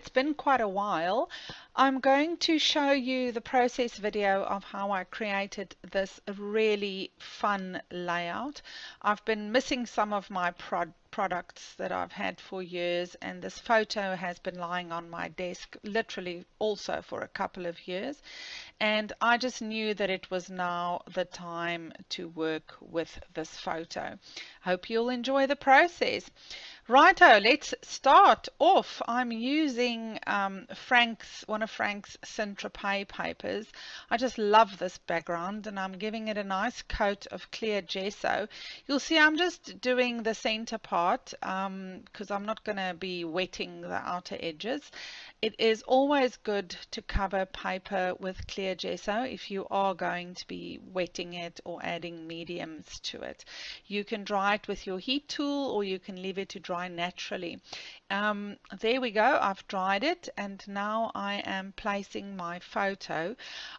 it's been quite a while. I'm going to show you the process video of how I created this really fun layout. I've been missing some of my products that I've had for years, and this photo has been lying on my desk literally also for a couple of years, and I just knew that it was now the time to work with this photo. Hope you'll enjoy the process. Righto, let's start off. I'm using one of Frank's Saint-Tropez papers. I just love this background, and I'm giving it a nice coat of clear gesso. You'll see I'm just doing the center part because I'm not going to be wetting the outer edges. It is always good to cover paper with clear gesso if you are going to be wetting it or adding mediums to it. You can dry it with your heat tool, or you can leave it to dry naturally. There we go, I've dried it, and now I am placing my photo.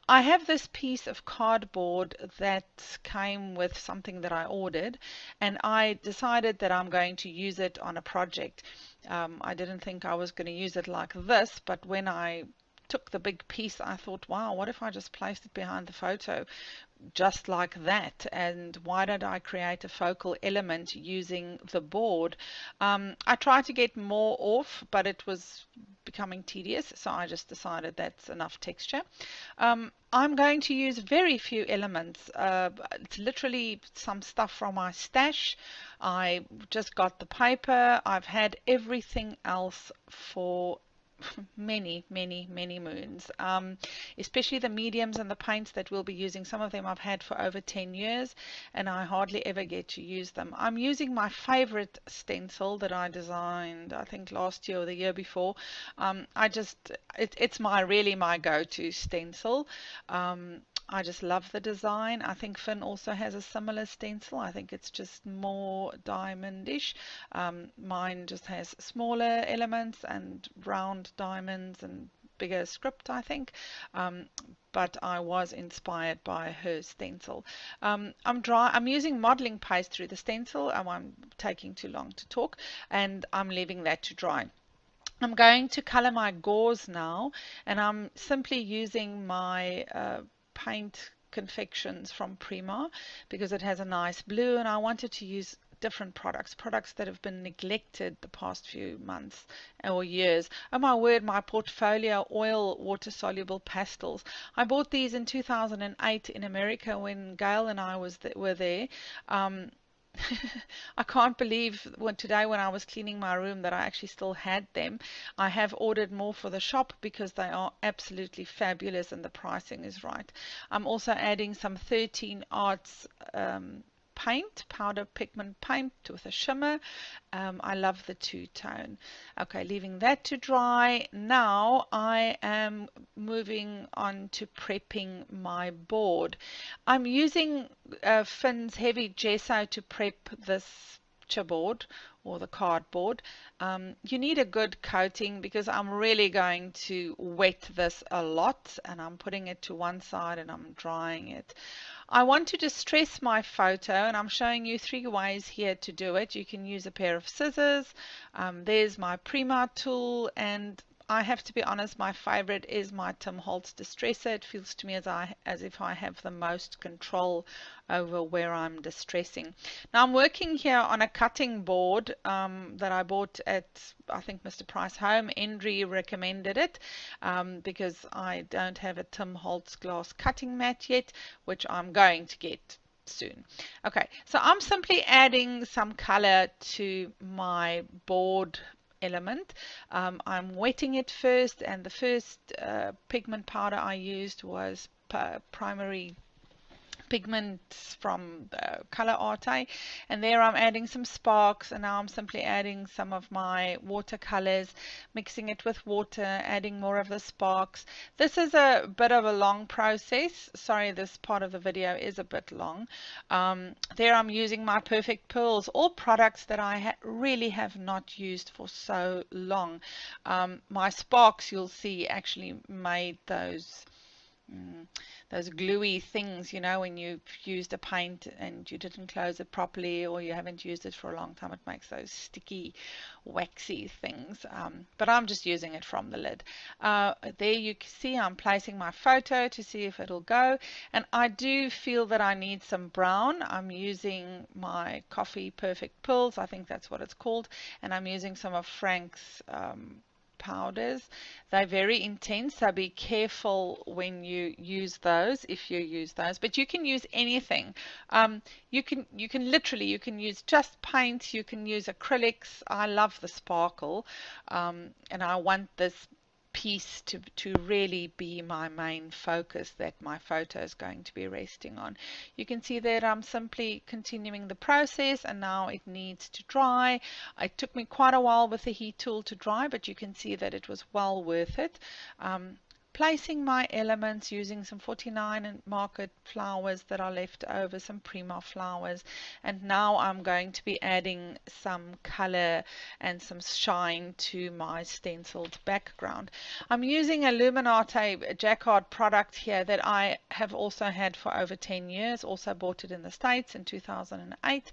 I have this piece of cardboard that came with something that I ordered, and I decided that I'm going to use it on a project. I didn't think I was going to use it like this, but when I took the big piece, I thought, wow, what if I just placed it behind the photo just like that? And why don't I create a focal element using the board? I tried to get more off, but it was becoming tedious, so I just decided that's enough texture. I'm going to use very few elements. It's literally some stuff from my stash. I just got the paper. I've had everything else for many moons, especially the mediums and the paints that we'll be using. Some of them I've had for over 10 years and I hardly ever get to use them. I'm using my favorite stencil that I designed, I think last year or the year before. It's really my go-to stencil. I just love the design. I think Finn also has a similar stencil. I think it's just more diamondish. Mine just has smaller elements and round diamonds and bigger script, I think. But I was inspired by her stencil. I'm using modeling paste through the stencil. I'm taking too long to talk, and I'm leaving that to dry. I'm going to color my gauze now, and I'm simply using my paint confections from Prima because it has a nice blue, and I wanted to use different products that have been neglected the past few months or years. Oh my word, my portfolio oil water soluble pastels. I bought these in 2008 in America when Gail and I were there. I can't believe today when I was cleaning my room that I actually still had them. I have ordered more for the shop because they are absolutely fabulous and the pricing is right. I'm also adding some 13 Arts powder pigment paint with a shimmer. I love the two-tone. Okay, leaving that to dry. Now I am moving on to prepping my board. I'm using Finn's heavy gesso to prep this chipboard or the cardboard. You need a good coating because I'm really going to wet this a lot, and I'm putting it to one side and I'm drying it. I want to distress my photo, and I'm showing you 3 ways here to do it. You can use a pair of scissors. There's my Prima tool, and I have to be honest, my favorite is my Tim Holtz distresser. It feels to me as if I have the most control over where I'm distressing. Now I'm working here on a cutting board that I bought at, I think, Mr. Price Home. Endry recommended it because I don't have a Tim Holtz glass cutting mat yet, which I'm going to get soon. Okay, so I'm simply adding some color to my board element. I'm wetting it first, and the first pigment powder I used was primary pigments from Color Arte, and there I'm adding some sparks, and now I'm simply adding some of my watercolors, mixing it with water, adding more of the sparks. This is a bit of a long process. Sorry, this part of the video is a bit long. There I'm using my Perfect Pearls, all products that I really have not used for so long. My sparks, you'll see, actually made those Mm, those gluey things, you know, when you've used a paint and you didn't close it properly or you haven't used it for a long time, it makes those sticky, waxy things. But I'm just using it from the lid. There you can see I'm placing my photo to see if it'll go. And I do feel that I need some brown. I'm using my Coffee Perfect Pearls, I think that's what it's called. And I'm using some of Frank's powders. They're very intense, so be careful when you use those, if you use those. But you can use anything. You can use just paint, you can use acrylics. I love the sparkle, and I want this piece to really be my main focus that my photo is going to be resting on. You can see that I'm simply continuing the process, and now it needs to dry. It took me quite a while with the heat tool to dry, but you can see that it was well worth it. Placing my elements using some 49 and market flowers that are left over, some Prima flowers, and now I'm going to be adding some color and some shine to my stenciled background. I'm using a Luminate Jacquard product here that I have also had for over 10 years, also bought it in the States in 2008.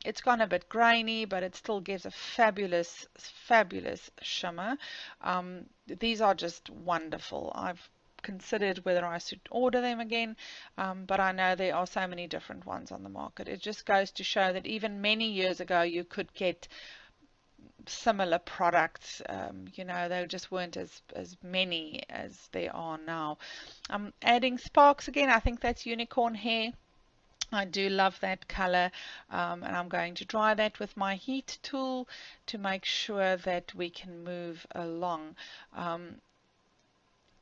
It's gone a bit grainy, but it still gives a fabulous, fabulous shimmer. These are just wonderful. I've considered whether I should order them again, but I know there are so many different ones on the market. It just goes to show that even many years ago you could get similar products. You know, they just weren't as many as there are now. I'm adding sparks again. I think that's unicorn hair. I do love that color, and I'm going to dry that with my heat tool to make sure that we can move along.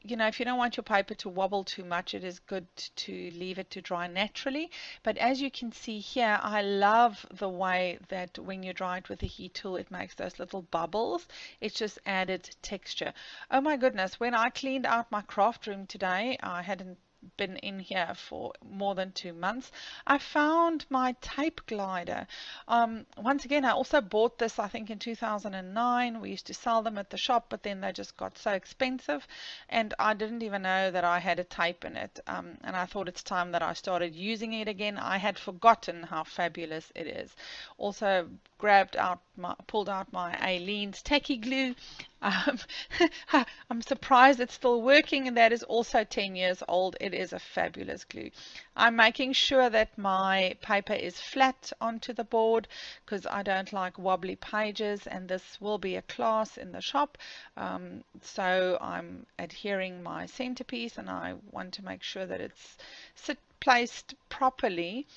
You know, if you don't want your paper to wobble too much, it is good to leave it to dry naturally. But as you can see here, I love the way that when you dry it with the heat tool, it makes those little bubbles. It's just added texture. Oh my goodness, when I cleaned out my craft room today, I hadn't been in here for more than 2 months. I found my tape glider. Once again, I also bought this, I think, in 2009. We used to sell them at the shop, but then they just got so expensive, and I didn't even know that I had a tape in it. And I thought it's time that I started using it again. I had forgotten how fabulous it is. Also pulled out my Aleene's tacky glue. Um, I'm surprised it's still working, and that is also 10 years old. It is a fabulous glue. I'm making sure that my paper is flat onto the board because I don't like wobbly pages, and this will be a class in the shop. So I'm adhering my centerpiece, and I want to make sure that it's placed properly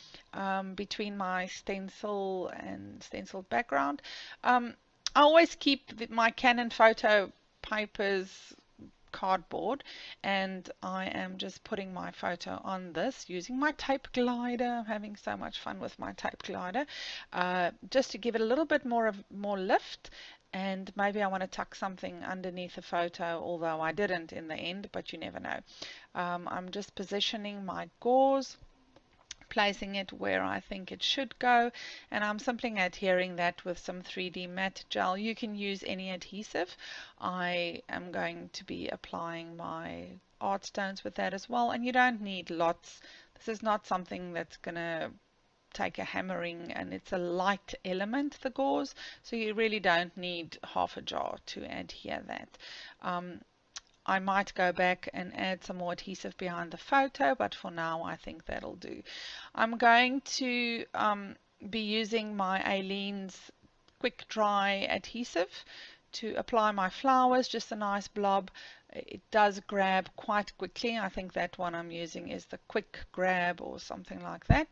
between my stencil and stenciled background. I always keep my Canon photo papers cardboard, and I am just putting my photo on this using my tape glider. I'm having so much fun with my tape glider, just to give it a little bit more lift. And maybe I want to tuck something underneath the photo, although I didn't in the end, but you never know. I'm just positioning my gauze, placing it where I think it should go, and I'm simply adhering that with some 3D matte gel. You can use any adhesive. I am going to be applying my art stones with that as well, and you don't need lots. This is not something that's going to take a hammering, and it's a light element, the gauze, so you really don't need half a jar to adhere that. I might go back and add some more adhesive behind the photo, but for now I think that'll do. I'm going to be using my Aleene's quick dry adhesive to apply my flowers, just a nice blob. It does grab quite quickly. I think that one I'm using is the quick grab or something like that.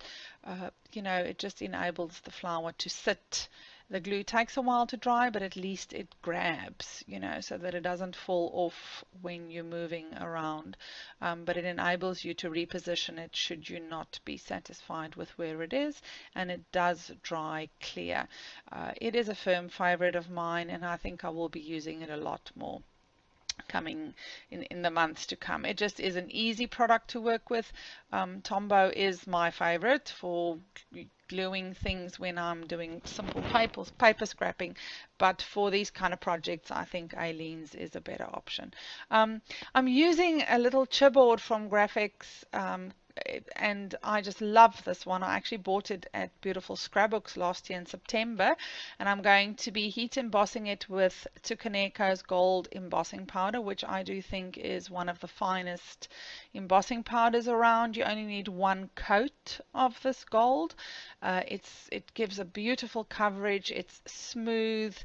You know, it just enables the flower to sit. The glue takes a while to dry, but at least it grabs, you know, so that it doesn't fall off when you're moving around. But it enables you to reposition it should you not be satisfied with where it is, and it does dry clear. It is a firm favorite of mine, and I think I will be using it a lot more coming in the months to come. It just is an easy product to work with. Tombow is my favorite for gluing things when I'm doing simple paper scrapping, but for these kind of projects I think Aleene's is a better option. I'm using a little chipboard from Graphics, and I just love this one. I actually bought it at Beautiful Scrapbooks last year in September, and I'm going to be heat embossing it with Tukaneko's gold embossing powder, which I do think is one of the finest embossing powders around. You only need one coat of this gold. It gives a beautiful coverage. It's smooth.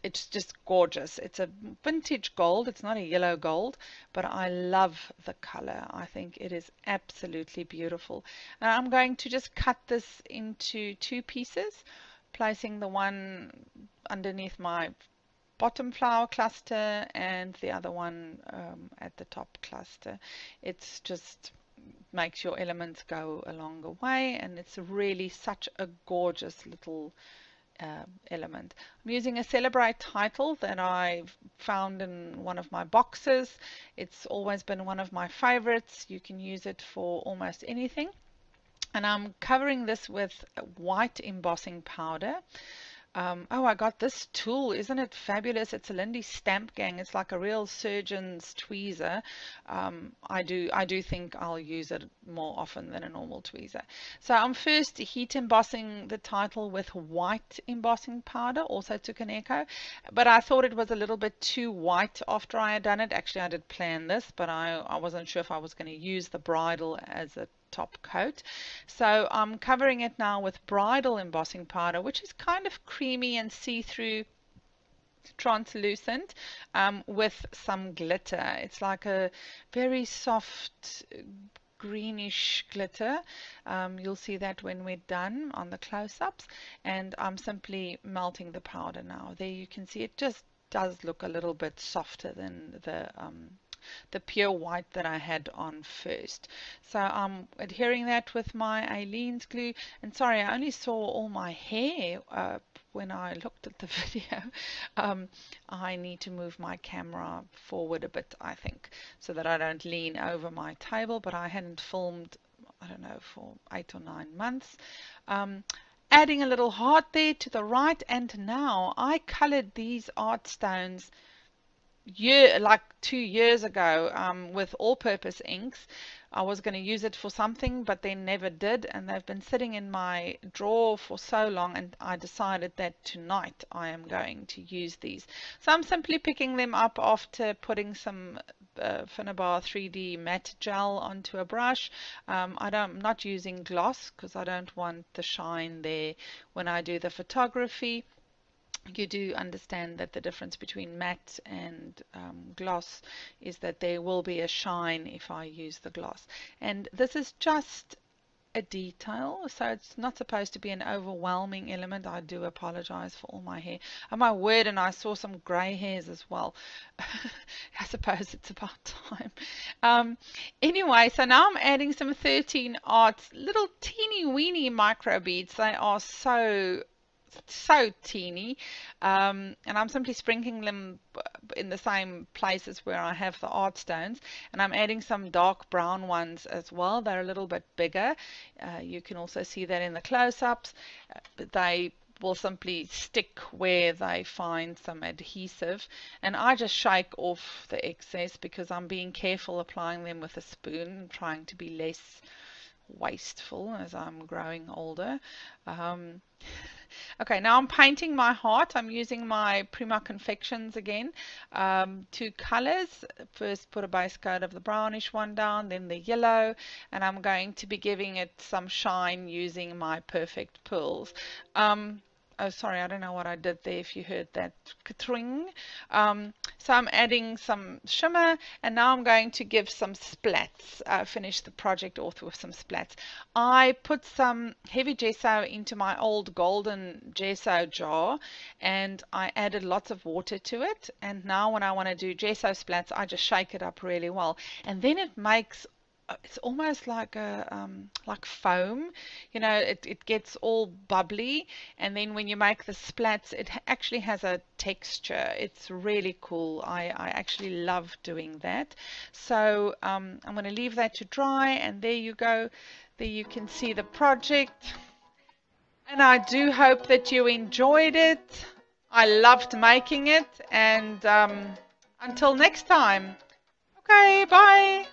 It's just gorgeous. It's a vintage gold. It's not a yellow gold, but I love the color. I think it is absolutely beautiful. Now I'm going to just cut this into two pieces, placing the one underneath my bottom flower cluster and the other one at the top cluster. It's just makes your elements go a longer way, and it's really such a gorgeous little element. I'm using a Celebrate title that I found in one of my boxes. It's always been one of my favorites. You can use it for almost anything. And I'm covering this with white embossing powder. Oh, I got this tool. Isn't it fabulous? It's a Lindy Stamp Gang. It's like a real surgeon's tweezer. I do think I'll use it more often than a normal tweezer. So I'm first heat embossing the title with white embossing powder, also Tukaneko, but I thought it was a little bit too white after I had done it. Actually, I did plan this, but I wasn't sure if I was going to use the bridle as a top coat. So I'm covering it now with bridal embossing powder, which is kind of creamy and see-through, translucent, with some glitter. It's like a very soft greenish glitter. You'll see that when we're done on the close-ups, and I'm simply melting the powder now. There you can see it just does look a little bit softer than the pure white that I had on first. So I'm adhering that with my Aleene's glue. And sorry, I only saw all my hair when I looked at the video. I need to move my camera forward a bit, I think, so that I don't lean over my table, but I hadn't filmed, I don't know, for 8 or 9 months. Adding a little heart there to the right, and now I colored these art stones like 2 years ago with all-purpose inks. I was going to use it for something, but then never did, and they've been sitting in my drawer for so long, and I decided that tonight I am going to use these. So I'm simply picking them up after putting some Finnabar 3D matte gel onto a brush. I'm not using gloss because I don't want the shine there when I do the photography. You do understand that the difference between matte and gloss is that there will be a shine if I use the gloss. And this is just a detail, so it's not supposed to be an overwhelming element. I do apologize for all my hair. Oh my word, and I saw some grey hairs as well. I suppose it's about time. Anyway, so now I'm adding some 13 Arts little teeny weeny micro beads. They are so teeny, and I'm simply sprinkling them in the same places where I have the art stones, and I'm adding some dark brown ones as well. They're a little bit bigger. You can also see that in the close-ups, but they will simply stick where they find some adhesive, and I just shake off the excess because I'm being careful applying them with a spoon, trying to be less wasteful as I'm growing older. Okay, now I'm painting my heart. I'm using my Prima Confections again. 2 colors. First put a base coat of the brownish one down, then the yellow, and I'm going to be giving it some shine using my Perfect Pearls. Oh, sorry, I don't know what I did there, if you heard that katring. So I'm adding some shimmer, and now I'm going to give some splats, finish the project off with some splats. I put some heavy gesso into my old golden gesso jar, and I added lots of water to it, and now when I want to do gesso splats, I just shake it up really well, and then it makes, it's almost like a like foam, you know, it gets all bubbly, and then when you make the splats, it actually has a texture. It's really cool. I actually love doing that. So I'm going to leave that to dry, and there you go. There you can see the project. And I do hope that you enjoyed it. I loved making it, and until next time. Okay, bye.